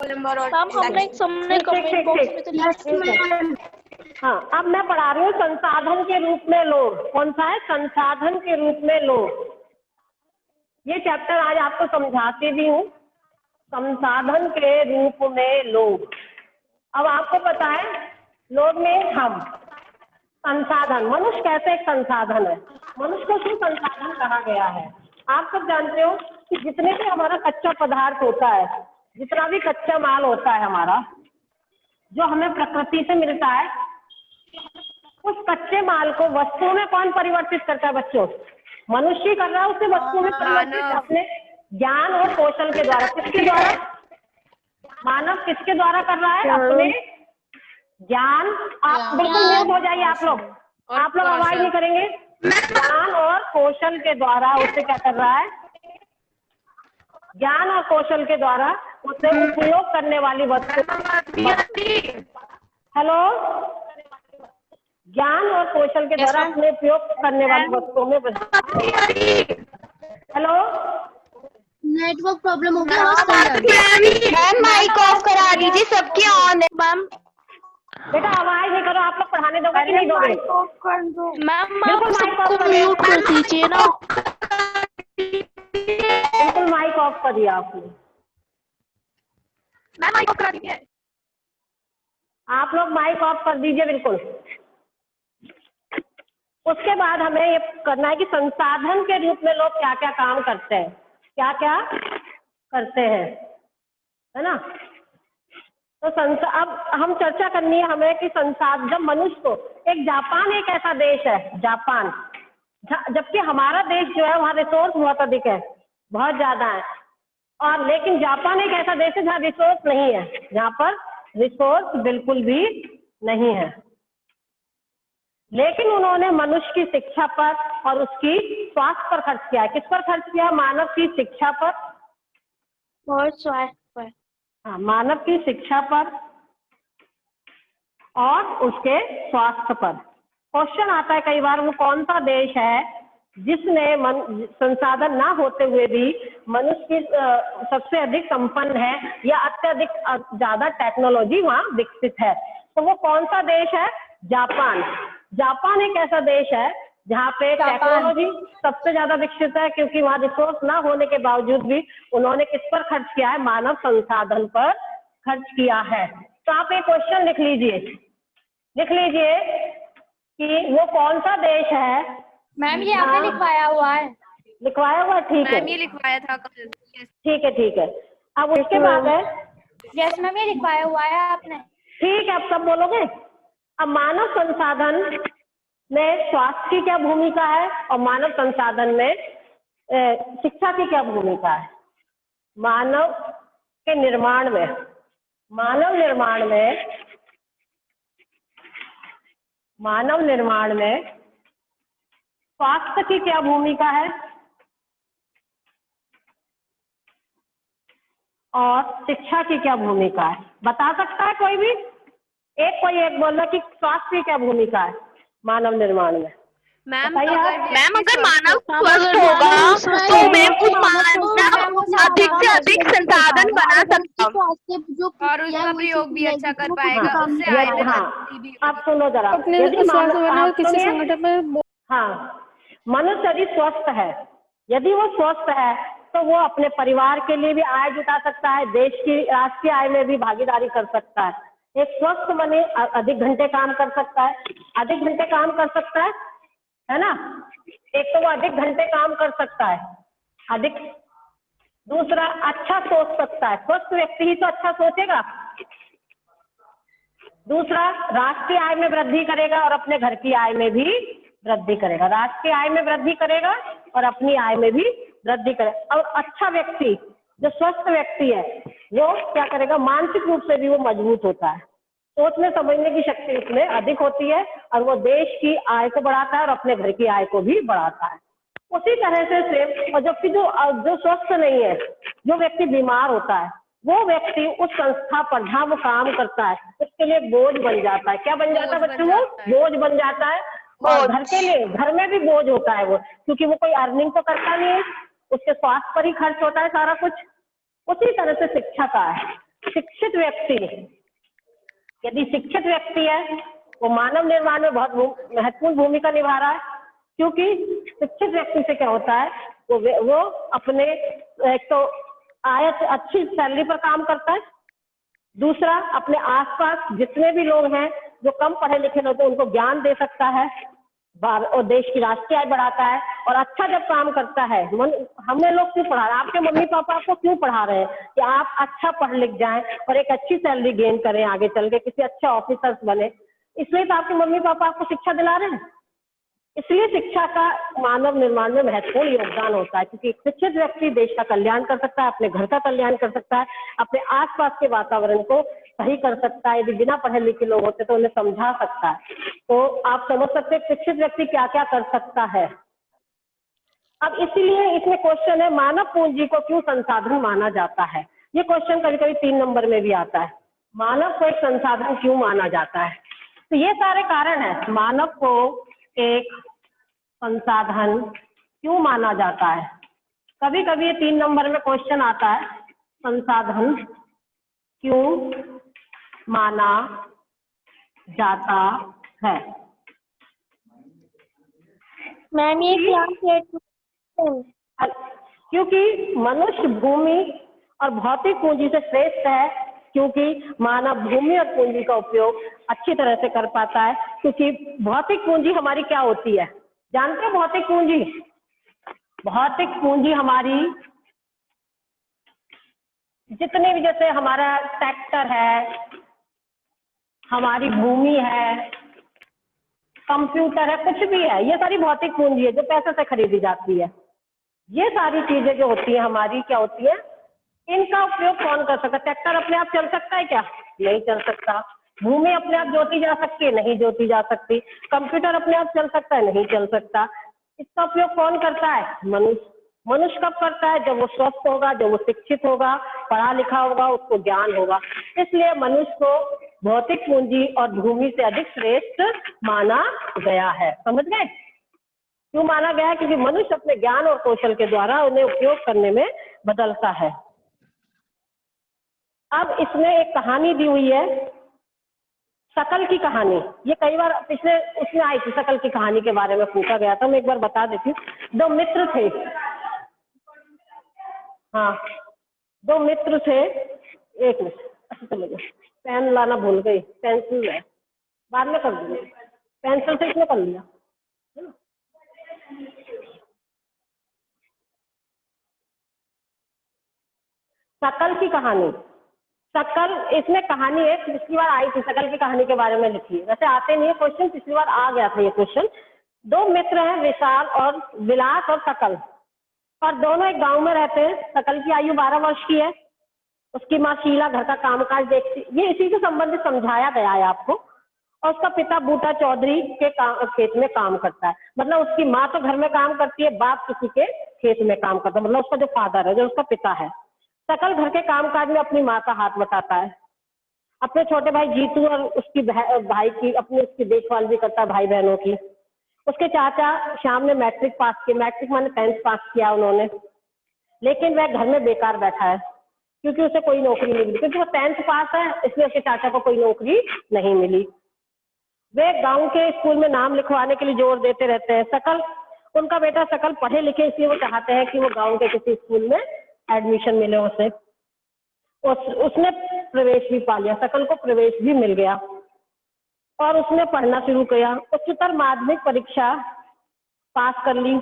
Number और ma'am हमने एक सामने कमेंट बॉक्स में तो लिखा। हाँ, अब मैं पढ़ा रही हूँ संसाधन के रूप में लोग। कौन सा है? संसाधन के रूप में लोग। ये चैप्टर आज आपको समझाती भी हूँ, संसाधन के रूप में लोग। अब आपको पता है लोग में हम, संसाधन, मनुष्य कैसे एक संसाधन है, मनुष्य को क्यों संसाधन कहा गया है? आप सब जानते हो कि जितने भी हमारा कच्चा पदार्थ होता है, जितना भी कच्चा माल होता है हमारा, जो हमें प्रकृति से मिलता है, उस कच्चे माल को वस्तु में कौन परिवर्तित करता है बच्चों? मनुष्य कर रहा है उसे वस्तु में परिवर्तित अपने ज्ञान और कौशल के द्वारा। किसके द्वारा? मानव किसके द्वारा कर रहा है? अपने ज्ञान। आप बिल्कुल म्यूट हो जाइए आप लोग आवाज नहीं करेंगे। ज्ञान और कौशल के द्वारा उसे क्या कर रहा है? ज्ञान और कौशल के द्वारा उसे उपयोग करने वाली वस्तु। हेलो, ज्ञान और कौशल के द्वारा अपने उपयोग करने वाली वस्तुओं में। हेलो, नेटवर्क प्रॉब्लम हो गया। मैम माइक ऑफ करा दीजिए, सबके ऑन है। मैम बेटा आवाज नहीं करो, आप लोग पढ़ाने दोगे कि नहीं दोगे? मैम आप सबको म्यूट कर दीजिए ना। बिल्कुल माइक ऑफ कर दिया आपने। मैम माइक ऑफ करा दीजिए। आप लोग माइक ऑफ कर दीजिए बिल्कुल। उसके बाद हमें ये करना है कि संसाधन के रूप में लोग क्या क्या काम करते हैं, क्या क्या करते हैं, है ना? तो अब हम चर्चा करनी है हमें कि संसाधन, जब मनुष्य को, एक जापान एक ऐसा देश है, जापान, जबकि हमारा देश जो है वहाँ रिसोर्स बहुत अधिक है, बहुत ज्यादा है, और लेकिन जापान एक ऐसा देश है जहाँ रिसोर्स नहीं है, जहाँ पर रिसोर्स बिल्कुल भी नहीं है। लेकिन उन्होंने मनुष्य की शिक्षा पर और उसकी स्वास्थ्य पर खर्च किया है। किस पर खर्च किया? मानव की शिक्षा पर और स्वास्थ्य पर। हाँ, मानव की शिक्षा पर और उसके स्वास्थ्य पर। क्वेश्चन आता है कई बार, वो कौन सा देश है जिसने संसाधन ना होते हुए भी मनुष्य की सबसे अधिक संपन्न है या अत्यधिक ज्यादा टेक्नोलॉजी वहाँ विकसित है? तो वो कौन सा देश है? जापान। जापान एक ऐसा देश है जहाँ पे टेक्नोलॉजी सबसे ज्यादा विकसित है, क्योंकि वहाँ रिसोर्स ना होने के बावजूद भी उन्होंने किस पर खर्च किया है? मानव संसाधन पर खर्च किया है। तो आप एक क्वेश्चन लिख लीजिए कि वो कौन सा देश है। मैम ये आपने लिखवाया हुआ है। लिखवाया हुआ? ठीक है, मैम ये लिखवाया था कल। ठीक है। अब उसके बाद है, यस मैम ये लिखवाया हुआ है आपने। ठीक है, अब सब बोलोगे। अब मानव संसाधन में स्वास्थ्य की क्या भूमिका है और मानव संसाधन में शिक्षा की क्या भूमिका है? मानव के निर्माण में, मानव निर्माण में स्वास्थ्य की क्या भूमिका है और शिक्षा की क्या भूमिका है? बता सकता है कोई भी? कोई एक बोल रहा कि स्वास्थ्य की क्या भूमिका है मानव निर्माण में? मैम अगर मानव स्वस्थ होगा तो मैं उस मानव अधिक से अधिक संसाधन बना सकता हूँ और उसका प्रयोग भी अच्छा कर पाएगा। उससे आय में वृद्धि भी। अब सुनो जरा, किसी संगठन में, हाँ, मनुष्य यदि स्वस्थ है, यदि वो स्वस्थ है तो वो अपने परिवार के लिए भी आय जुटा सकता है, देश की राष्ट्रीय आय में भी भागीदारी कर सकता है। एक स्वस्थ मनुष्य अधिक घंटे काम कर सकता है, है ना? एक तो वो अधिक घंटे काम कर सकता है, दूसरा अच्छा सोच सकता है, स्वस्थ व्यक्ति ही तो अच्छा सोचेगा। दूसरा राष्ट्रीय आय में वृद्धि करेगा और अपने घर की आय में भी वृद्धि करेगा, राष्ट्रीय आय में वृद्धि करेगा और अपनी आय में भी वृद्धि करेगा। और अच्छा व्यक्ति, जो स्वस्थ व्यक्ति है, वो क्या करेगा? मानसिक रूप से भी वो मजबूत होता है, सोचने समझने की शक्ति उसमें अधिक होती है और वो देश की आय को बढ़ाता है और अपने घर की आय को भी बढ़ाता है। उसी तरह से सेम, और जबकि जो स्वस्थ नहीं है, जो व्यक्ति बीमार होता है, वो व्यक्ति उस संस्था पर जहाँ वो काम करता है उसके लिए बोझ बन जाता है। क्या बन जाता है बच्चों? वो बोझ बन जाता है। और घर के लिए, घर में भी बोझ होता है वो, क्योंकि वो कोई अर्निंग तो करता नहीं है, उसके स्वास्थ्य पर ही खर्च होता है सारा कुछ। उसी तरह से शिक्षा का है, शिक्षित व्यक्ति, यदि शिक्षित व्यक्ति है वो मानव निर्माण में बहुत महत्वपूर्ण भूमिका निभा रहा है, क्योंकि शिक्षित व्यक्ति से क्या होता है, वो अपने एक तो अच्छी सैलरी पर काम करता है, दूसरा अपने आसपास जितने भी लोग हैं जो कम पढ़े लिखे होते हैं उनको ज्ञान दे सकता है और देश की राष्ट्रीय आय बढ़ाता है। और अच्छा जब काम करता है, हमें लोग क्यों पढ़ा रहे हैं, आपके मम्मी पापा आपको क्यों पढ़ा रहे हैं कि आप अच्छा पढ़ लिख जाएं और एक अच्छी सैलरी गेन करें, आगे चल के किसी अच्छे ऑफिसर्स बने, इसलिए तो आपके मम्मी पापा आपको शिक्षा दिला रहे हैं। इसलिए शिक्षा का मानव निर्माण में महत्वपूर्ण योगदान होता है, क्योंकि एक शिक्षित व्यक्ति देश का कल्याण कर सकता है, अपने घर का कल्याण कर सकता है, अपने आसपास के वातावरण को सही कर सकता है। यदि बिना पढ़े लिखे लोग होते तो उन्हें समझा सकता है। तो आप समझ सकते हैं शिक्षित व्यक्ति क्या क्या कर सकता है। अब इसीलिए इसमें क्वेश्चन है, मानव पूंजी को क्यों संसाधन माना जाता है। ये क्वेश्चन कभी कभी 3 नंबर में भी आता है, मानव को एक संसाधन क्यों माना जाता है। तो ये सारे कारण है, मानव को एक संसाधन क्यों माना जाता है। कभी कभी ये 3 नंबर में क्वेश्चन आता है, संसाधन क्यों माना जाता है। मैम ये क्लास 8 क्योंकि मनुष्य भूमि और भौतिक पूंजी से श्रेष्ठ है, क्योंकि मानव भूमि और पूंजी का उपयोग अच्छी तरह से कर पाता है। क्योंकि भौतिक पूंजी हमारी क्या होती है, जानते हैं भौतिक पूंजी? भौतिक पूंजी हमारी जितने भी, जैसे हमारा ट्रैक्टर है, हमारी भूमि है, कंप्यूटर है, कुछ भी है, ये सारी भौतिक पूंजी है जो पैसे से खरीदी जाती है। ये सारी चीजें जो होती है हमारी क्या होती है, इनका उपयोग कौन कर सकता है। ट्रैक्टर अपने आप चल सकता है क्या? नहीं चल सकता। भूमि अपने आप जोती जा सकती है? नहीं जोती जा सकती। कंप्यूटर अपने आप चल सकता है? नहीं चल सकता। इसका उपयोग कौन करता है? मनुष्य। मनुष्य कब करता है? जब वो स्वस्थ होगा, जब वो शिक्षित होगा, पढ़ा लिखा होगा, उसको ज्ञान होगा। इसलिए मनुष्य को भौतिक पूंजी और भूमि से अधिक श्रेष्ठ माना गया है। समझ गए क्यों माना गया है? क्योंकि मनुष्य अपने ज्ञान और कौशल के द्वारा उन्हें उपयोग करने में बदलता है। अब इसमें एक कहानी दी हुई है, शकल की कहानी। ये कई बार पिछले उसमें आई थी, शकल की कहानी के बारे में पूछा गया था। मैं एक बार बता देती हूँ। 2 मित्र थे, हाँ 2 मित्र थे। एक मिनट, अच्छा चलो, पेन लाना भूल गई, पेंसिल है, बाद में कर दूंगी, पेंसिल से इसमें कर लिया। शकल की कहानी, शकल, इसमें कहानी है, पिछली बार आई थी, शकल की कहानी के बारे में लिखी है। वैसे आते नहीं है क्वेश्चन, पिछली बार आ गया था ये क्वेश्चन। 2 मित्र हैं, विशाल और विलास और शकल, और दोनों एक गांव में रहते हैं। शकल की आयु 12 वर्ष की है, उसकी माँ शीला घर का कामकाज देखती, ये इसी से संबंधित समझाया गया है आपको। और उसका पिता बूटा चौधरी के खेत में काम करता है। मतलब उसकी माँ तो घर में काम करती है, बाप किसी के खेत में काम करता है, मतलब उसका जो फादर है, जो उसका पिता है। शकल घर के कामकाज में अपनी माँ का हाथ बटाता है। अपने छोटे भाई जीतू और उसकी भाई की उसकी देखभाल भी करता है, भाई बहनों की। उसके चाचा श्याम ने मैट्रिक पास किया, मैट्रिक माने 10th पास किया उन्होंने, लेकिन वह घर में बेकार बैठा है क्योंकि उसे कोई नौकरी नहीं मिली। क्योंकि वो 10th पास है, इसलिए उसके चाचा को कोई नौकरी नहीं मिली। वे गांव के स्कूल में नाम लिखवाने के लिए जोर देते रहते हैं। शकल, उनका बेटा शकल पढ़े लिखे, इसलिए वो चाहते हैं कि वो गांव के किसी स्कूल में एडमिशन मिले उसे। उसने प्रवेश भी पा लिया, शकल को प्रवेश भी मिल गया और उसने पढ़ना शुरू किया। उच्चतर माध्यमिक परीक्षा पास कर ली।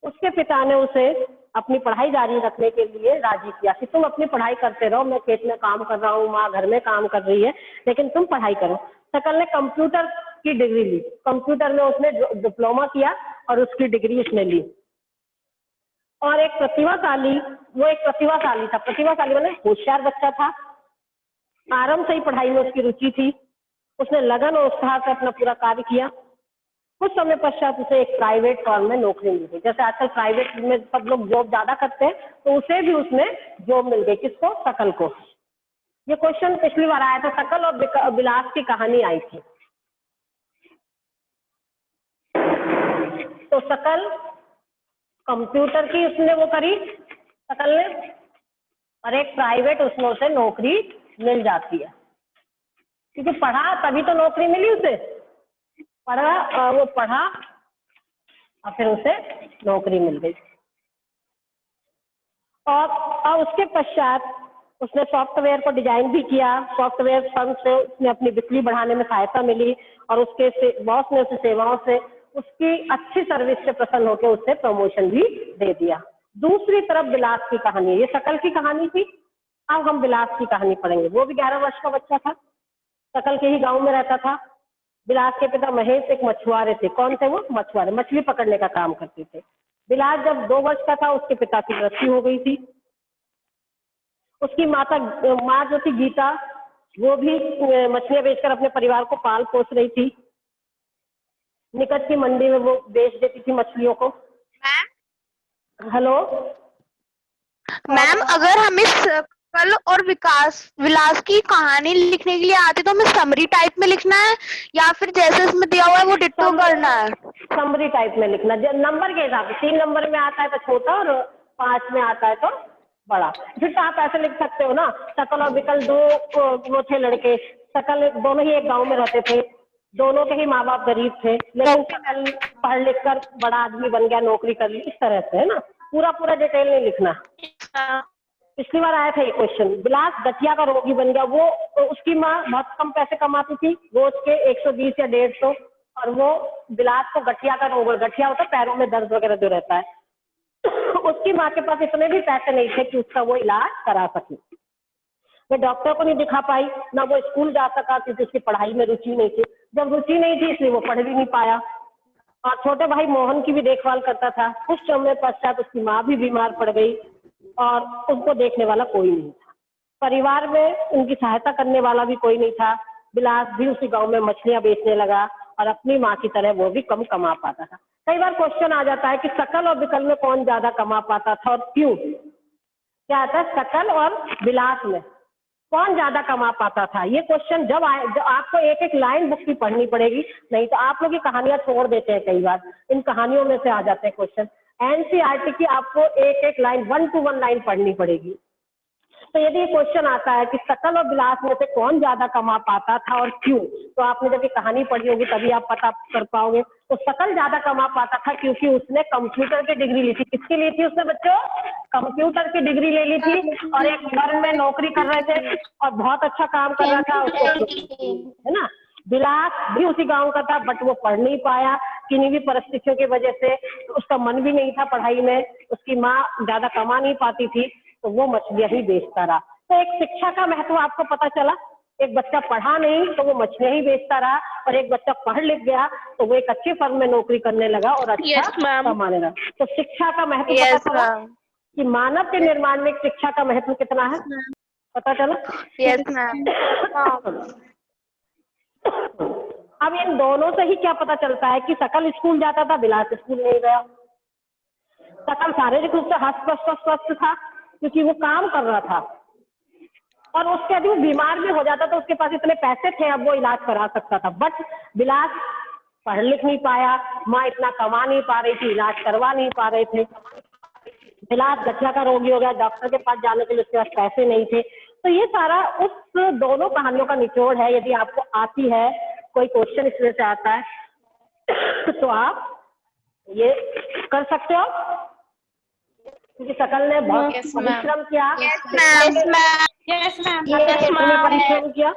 उसके पिता ने उसे अपनी पढ़ाई जारी रखने के लिए राजी किया कि तुम अपनी पढ़ाई करते रहो, मैं खेत में काम कर रहा हूँ, माँ घर में काम कर रही है, लेकिन तुम पढ़ाई करो। शकल ने कंप्यूटर की डिग्री ली, कंप्यूटर में उसने डिप्लोमा किया और उसकी डिग्री उसने ली। और एक प्रतिभाशाली था, प्रतिभाशाली माने होशियार बच्चा था। आरंभ से ही पढ़ाई में उसकी रुचि थी, उसने लगन और उत्साह से अपना पूरा कार्य किया। कुछ समय पश्चात उसे एक प्राइवेट फर्म में नौकरी मिल गई। जैसे आजकल प्राइवेट में सब लोग जॉब ज्यादा करते हैं, तो उसे भी उसमें जॉब मिल गई। किसको? शकल को। ये क्वेश्चन पिछली बार आया था, शकल और विलास की कहानी आई थी। तो शकल कंप्यूटर की उसने वो करी शकल ने, और एक प्राइवेट उसमें उसे नौकरी मिल जाती है, क्योंकि पढ़ा तभी तो नौकरी मिली उसे, वो पढ़ा और फिर उसे नौकरी मिल गई। और उसके पश्चात उसने सॉफ्टवेयर को डिजाइन भी किया, सॉफ्टवेयर फर्म से उसने अपनी बिक्री बढ़ाने में सहायता मिली और उसके बॉस ने उसे सेवाओं से उसकी अच्छी सर्विस से प्रसन्न होकर उसे प्रमोशन भी दे दिया। दूसरी तरफ बिलास की कहानी, ये शकल की कहानी थी, अब हम बिलास की कहानी पढ़ेंगे। वो भी 11 वर्ष का बच्चा था, शकल के ही गांव में रहता था। बिलास के पिता महेश एक मछुआरे थे। कौन थे वो? मछुआरे, मछली पकड़ने का काम करते थे। बिलास जब 2 वर्ष का था उसके पिता की मृत्यु हो गई थी। उसकी माँ जो थी गीता, वो भी मछलियां बेचकर अपने परिवार को पाल पोस रही थी। निकट की मंडी में वो बेच देती थी मछलियों को। हेलो मैम, अगर हमें शकल और विलास की कहानी लिखने के लिए आती तो हमें समरी टाइप में लिखना है या फिर जैसे इसमें दिया हुआ है वो डिट्टो करना है? समरी टाइप में लिखना, नंबर के हिसाब से। 3 नंबर में आता है तो छोटा और 5 में आता है तो बड़ा। फिर तो आप ऐसे लिख सकते हो ना, शकल और विकल 2 वो थे लड़के, शकल दोनों ही एक गांव में रहते थे, दोनों के ही माँ बाप गरीब थे, लेकिन शकल पढ़ लिख कर बड़ा आदमी बन गया, नौकरी कर ली, इस तरह से, है ना। पूरा डिटेल नहीं लिखना। पिछली बार आया था ये क्वेश्चन। बिलास गठिया का रोगी बन गया। वो उसकी माँ बहुत कम पैसे कमाती थी, रोज के 120 या 150, और वो बिलास को गठिया का रोग, गठिया होता है पैरों में दर्द वगैरह जो रहता है, उसकी माँ के पास इतने भी पैसे नहीं थे कि उसका वो इलाज करा सके। वो डॉक्टर को नहीं दिखा पाई, ना वो स्कूल जा सका क्योंकि उसकी पढ़ाई में रुचि नहीं थी। जब रुचि नहीं थी इसलिए वो पढ़ भी नहीं पाया। और छोटे भाई मोहन की भी देखभाल करता था। कुछ समय पश्चात उसकी माँ भी बीमार पड़ गई और उनको देखने वाला कोई नहीं था। परिवार में उनकी सहायता करने वाला भी कोई नहीं था। बिलास भी उसी गांव में मछलियां बेचने लगा और अपनी माँ की तरह वो भी कम कमा पाता था। कई बार क्वेश्चन आ जाता है कि शकल और विकल में कौन ज्यादा कमा पाता था और क्यों? क्या आता है, शकल और बिलास में कौन ज्यादा कमा पाता था? ये क्वेश्चन जब आपको एक एक लाइन बुक की पढ़नी पड़ेगी, नहीं तो आप लोग ये कहानियां छोड़ देते हैं। कई बार इन कहानियों में से आ जाते हैं क्वेश्चन। एनसीईआरटी की आपको एक एक लाइन 1 to 1 लाइन पढ़नी पड़ेगी। तो यदि ये क्वेश्चन आता है कि शकल और बिलास में से कौन ज्यादा कमा पाता था और क्यों, तो आपने जब ये कहानी पढ़ी होगी तभी आप पता कर पाओगे। तो शकल ज्यादा कमा पाता था क्योंकि उसने कंप्यूटर की डिग्री ली थी। किसकी ली थी उसने बच्चों? कंप्यूटर की डिग्री ले ली थी और एक फर्म में नौकरी कर रहे थे और बहुत अच्छा काम कर रहा था उसको, है ना। बिलास भी उसी गांव का था बट वो पढ़ नहीं पाया किन्हीं भी परिस्थितियों की वजह से। उसका मन भी नहीं था पढ़ाई में, उसकी माँ ज्यादा कमा नहीं पाती थी तो वो मछलियां ही बेचता रहा। तो एक शिक्षा का महत्व आपको पता चला। एक बच्चा पढ़ा नहीं तो वो मछलियां ही बेचता रहा, और एक बच्चा पढ़ लिख गया तो वो एक अच्छी फर्म में नौकरी करने लगा और अच्छा कमाने लगा। तो शिक्षा का महत्व पता चला कि मानव के निर्माण में शिक्षा का महत्व कितना है, पता चला? Yes ma'am. अब इन दोनों से ही क्या पता चलता है कि शकल स्कूल जाता था, बिलास स्कूल नहीं गया। शकल शारीरिक रूप से स्वस्थ था क्योंकि वो काम कर रहा था, और उसके यदि वो बीमार भी हो जाता तो उसके पास इतने पैसे थे अब वो इलाज करा सकता था। बट बिलास पढ़ लिख नहीं पाया, माँ इतना कमा नहीं पा रही थी, इलाज करवा नहीं पा रहे थे। बिलास गठिया का रोगी हो गया, डॉक्टर के पास जाने के लिए उसके पास पैसे नहीं थे। तो ये सारा उस दोनों कहानियों का निचोड़ है। यदि आपको आती है, कोई क्वेश्चन इसमें से आता है तो आप ये कर सकते हो, क्योंकि शकल ने बहुत परिश्रम किया। परिश्रम किया।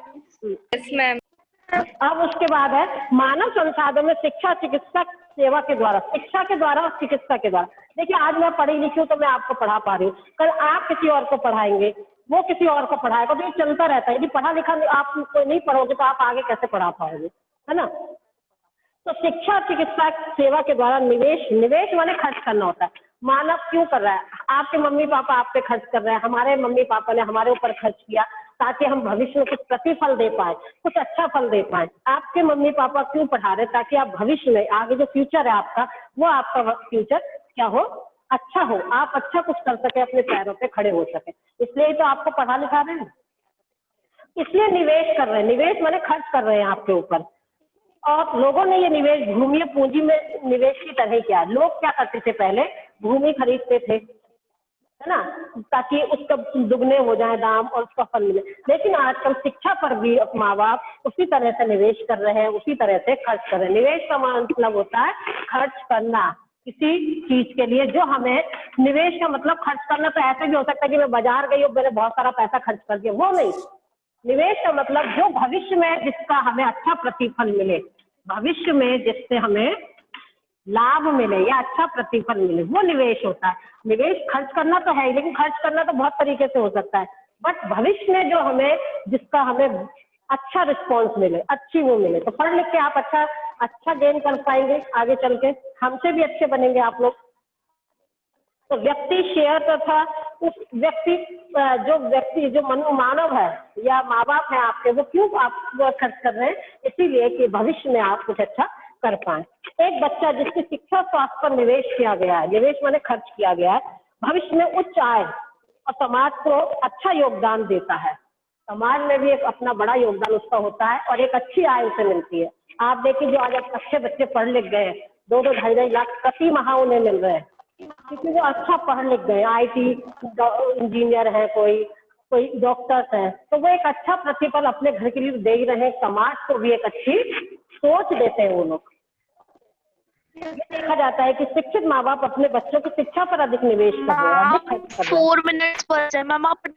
अब उसके बाद है मानव संसाधन में शिक्षा, चिकित्सा सेवा के द्वारा, शिक्षा के द्वारा और चिकित्सा के द्वारा। देखिए आज मैं पढ़ी लिखी हूँ तो मैं आपको पढ़ा पा रही हूँ, कल आप किसी और को पढ़ाएंगे, वो किसी और को पढ़ाएगा, तो ये चलता रहता है। यदि पढ़ा लिखा आप नहीं पढ़ोगे तो आप आगे कैसे पढ़ा पाओगे, है ना। तो शिक्षा चिकित्सा सेवा के द्वारा निवेश माने खर्च करना होता है। मानव क्यों कर रहा है? आपके मम्मी पापा आप पे खर्च कर रहे हैं, हमारे मम्मी पापा ने हमारे ऊपर खर्च किया ताकि हम भविष्य में कुछ प्रतिफल दे पाए, कुछ अच्छा फल दे पाए। आपके मम्मी पापा क्यों पढ़ा रहे? ताकि आप भविष्य में आगे जो फ्यूचर है आपका, वो आपका फ्यूचर क्या हो, अच्छा हो, आप अच्छा कुछ कर सके, अपने पैरों पे खड़े हो सके। इसलिए तो आपको पढ़ा लिखा रहे हैं, इसलिए निवेश कर रहे हैं। निवेश माने खर्च कर रहे हैं आपके ऊपर। और लोगों ने ये निवेश भूमि पूंजी में निवेश की तरह किया। लोग क्या करते थे? पहले भूमि खरीदते थे, है ना, ताकि उसका दुगने हो जाए दाम और उसका फल मिले। लेकिन आजकल शिक्षा पर भी माँ बाप उसी तरह से निवेश कर रहे हैं, उसी तरह से खर्च कर रहे हैं। निवेश का मतलब होता है खर्च करना किसी चीज के लिए, जो हमें निवेश का मतलब खर्च करना तो ऐसे भी हो सकता है कि मैं बाजार गई और मैंने बहुत सारा पैसा खर्च कर दिया, वो नहीं। निवेश का मतलब जो भविष्य में जिसका हमें अच्छा प्रतिफल मिले, भविष्य में जिससे हमें लाभ मिले या अच्छा प्रतिफल मिले, वो निवेश होता है। निवेश खर्च करना तो है ही, लेकिन खर्च करना तो बहुत तरीके से हो सकता है, बट भविष्य में जो हमें जिसका हमें अच्छा रिस्पॉन्स मिले, अच्छी वो मिले, तो पढ़ लिख के आप अच्छा गेन कर पाएंगे आगे चल के, हमसे भी अच्छे बनेंगे आप लोग। तो व्यक्ति शेयर तथा उस व्यक्ति जो मानव है या माँ बाप है आपके, वो क्यों आप खर्च कर रहे हैं? इसीलिए कि भविष्य में आप कुछ अच्छा कर पाए। एक बच्चा जिसकी शिक्षा स्वास्थ्य पर निवेश किया गया है, निवेश माने खर्च किया गया है, भविष्य में उच्च आय और समाज को अच्छा योगदान देता है। समाज में भी एक अपना बड़ा योगदान उसका होता है और एक अच्छी आय उसे मिलती है। आप देखिए जो आज अच्छे बच्चे पढ़ लिख गए, 2-2 ढाई लाख प्रति माह उन्हें मिल रहे हैं, क्योंकि वो अच्छा पढ़ लिख गए, IT इंजीनियर है, कोई डॉक्टर्स है, तो वो एक अच्छा प्रतिफल अपने घर के लिए दे ही रहे हैं, समाज को भी एक अच्छी सोच देते हैं वो लोग। ये देखा जाता है कि शिक्षित माँ बाप अपने बच्चों की शिक्षा पर अधिक निवेश कर रहे हैं, अधिक खर्च कर रहे हैं। 4 minutes पर मैम आप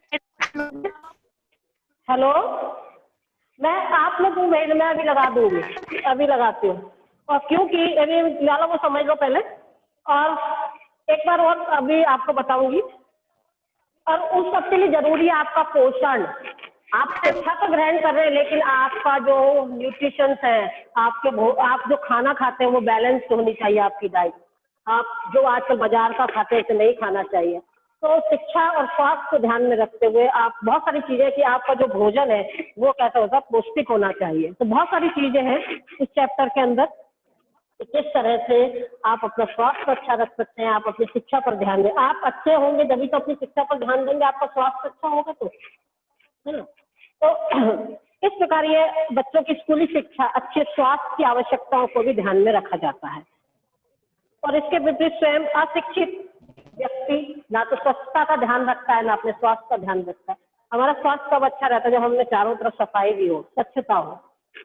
हेलो, मैं आप लोग मेल में अभी लगा दूंगी, अभी लगाती हूँ। और क्योंकि अभी लाला वो समझ लो पहले, और एक बार और अभी आपको बताऊंगी। और उस सबके लिए जरूरी है आपका पोषण। आप शिक्षा तो ग्रहण कर रहे हैं, लेकिन आपका जो न्यूट्रिशन है, आप जो खाना खाते हैं वो बैलेंस होनी चाहिए आपकी डाइट। आप जो आजकल बाजार का खाते हैं उसे नहीं खाना चाहिए। तो शिक्षा और स्वास्थ्य को ध्यान में रखते हुए आप बहुत सारी चीजें कि आपका जो भोजन है वो कैसा होता है, पौष्टिक होना चाहिए। तो बहुत सारी चीजें हैं इस चैप्टर के अंदर, किस तरह से आप अपना स्वास्थ्य अच्छा रख सकते हैं, आप अपनी शिक्षा पर ध्यान दें। आप अच्छे होंगे जभी तो अपनी शिक्षा पर ध्यान देंगे, आपका स्वास्थ्य अच्छा होगा तो, है ना। तो इस प्रकार ये बच्चों की स्कूली शिक्षा अच्छे स्वास्थ्य की आवश्यकताओं को भी ध्यान में रखा जाता है। और इसके विपरीत स्वयं अशिक्षित व्यक्ति ना तो स्वच्छता का ध्यान रखता है, ना अपने स्वास्थ्य का ध्यान रखता है। हमारा स्वास्थ्य तब अच्छा रहता है जब हमें चारों तरफ सफाई भी हो, स्वच्छता हो।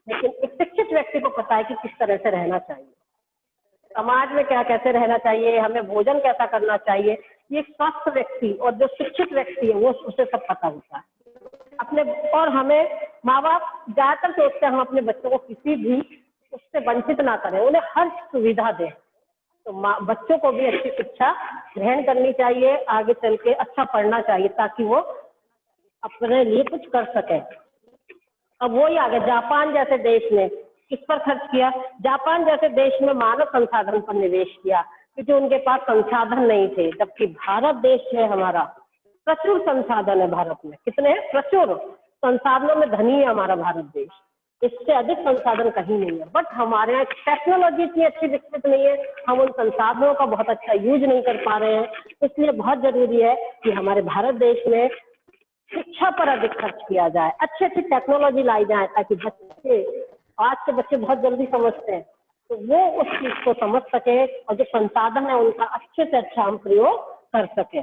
लेकिन एक शिक्षित व्यक्ति को पता है कि किस तरह से रहना चाहिए, समाज में क्या कैसे रहना चाहिए, हमें भोजन कैसा करना चाहिए। ये स्वस्थ व्यक्ति और जो शिक्षित व्यक्ति है वो उसे सब पता होता है अपने। और हमें माँ बाप ज्यादातर सोचते हैं हम अपने बच्चों को किसी भी उससे वंचित ना करें, उन्हें हर सुविधा दें। तो बच्चों को भी अच्छी शिक्षा ग्रहण करनी चाहिए, आगे चल के अच्छा पढ़ना चाहिए ताकि वो अपने लिए कुछ कर सके। अब वही आ गया, जापान जैसे देश ने किस पर खर्च किया? जापान जैसे देश में मानव संसाधन पर निवेश किया, क्योंकि उनके पास संसाधन नहीं थे। जबकि भारत देश है हमारा, प्रचुर संसाधन है भारत में। कितने हैं? प्रचुर संसाधनों में धनी है हमारा भारत देश, इससे अधिक संसाधन कहीं नहीं है। बट हमारे यहाँ टेक्नोलॉजी इतनी अच्छी विकसित नहीं है, हम उन संसाधनों का बहुत अच्छा यूज नहीं कर पा रहे हैं। इसलिए बहुत जरूरी है कि हमारे भारत देश में शिक्षा पर अधिक खर्च किया जाए, अच्छी अच्छी टेक्नोलॉजी लाई जाए, ताकि आज के बच्चे बहुत जल्दी समझते हैं, तो वो उस चीज को समझ सके और जो संसाधन है उनका अच्छे से अच्छा हम प्रयोग कर सके।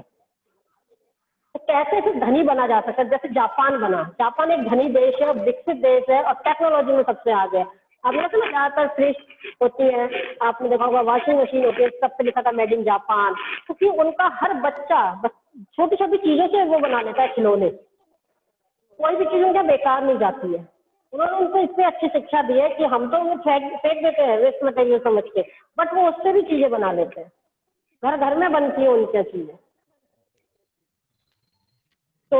तो कैसे से धनी बना जा सकता है? जैसे जापान बना, जापान एक धनी देश है, विकसित देश है और टेक्नोलॉजी में सबसे आगे है। अब देखो ना, ज्यादातर फ्रिज होती है, आपने देखा होगा, वॉशिंग मशीन होती है, सब पे लिखा था मेड इन जापान, क्योंकि उनका हर बच्चा छोटी छोटी चीजों से वो बना लेता है खिलौने। कोई भी चीज उनके बेकार नहीं जाती है। उन्होंने उनको इतनी अच्छी शिक्षा दी है कि हम तो वो फेंक देते हैं वेस्ट मटेरियल समझ के, बट वो उससे भी चीजें बना लेते हैं, घर घर में बनती है उनकी चीजें। तो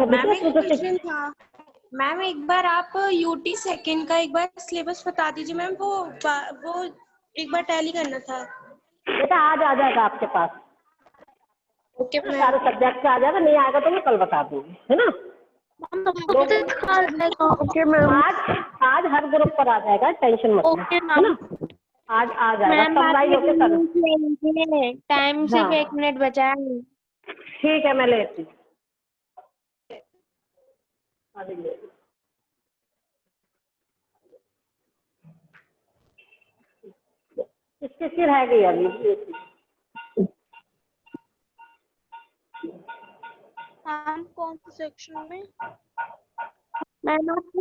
मैम एक क्वेश्चन था। मैम एक बार आप यूटी सेकंड का एक बार सिलेबस बता दीजिए मैम, वो एक बार टैली करना था। बेटा आज आ जाएगा आपके पास, ओके मैम। सारे सब्जेक्ट से आ जाएगा, नहीं आएगा तो मैं कल बता दूंगी, है ना। Okay ma'am. आज हर ग्रुप पर आ जाएगा, टेंशन मत लो, है ना। आज आ जाएगा, समराइज होके सर। टाइम सिर्फ 1 मिनट बचा है। ठीक है, मैं लेती हूँ। किसकी रह गई अभी? हम कौन से सेक्शन में? मैम आप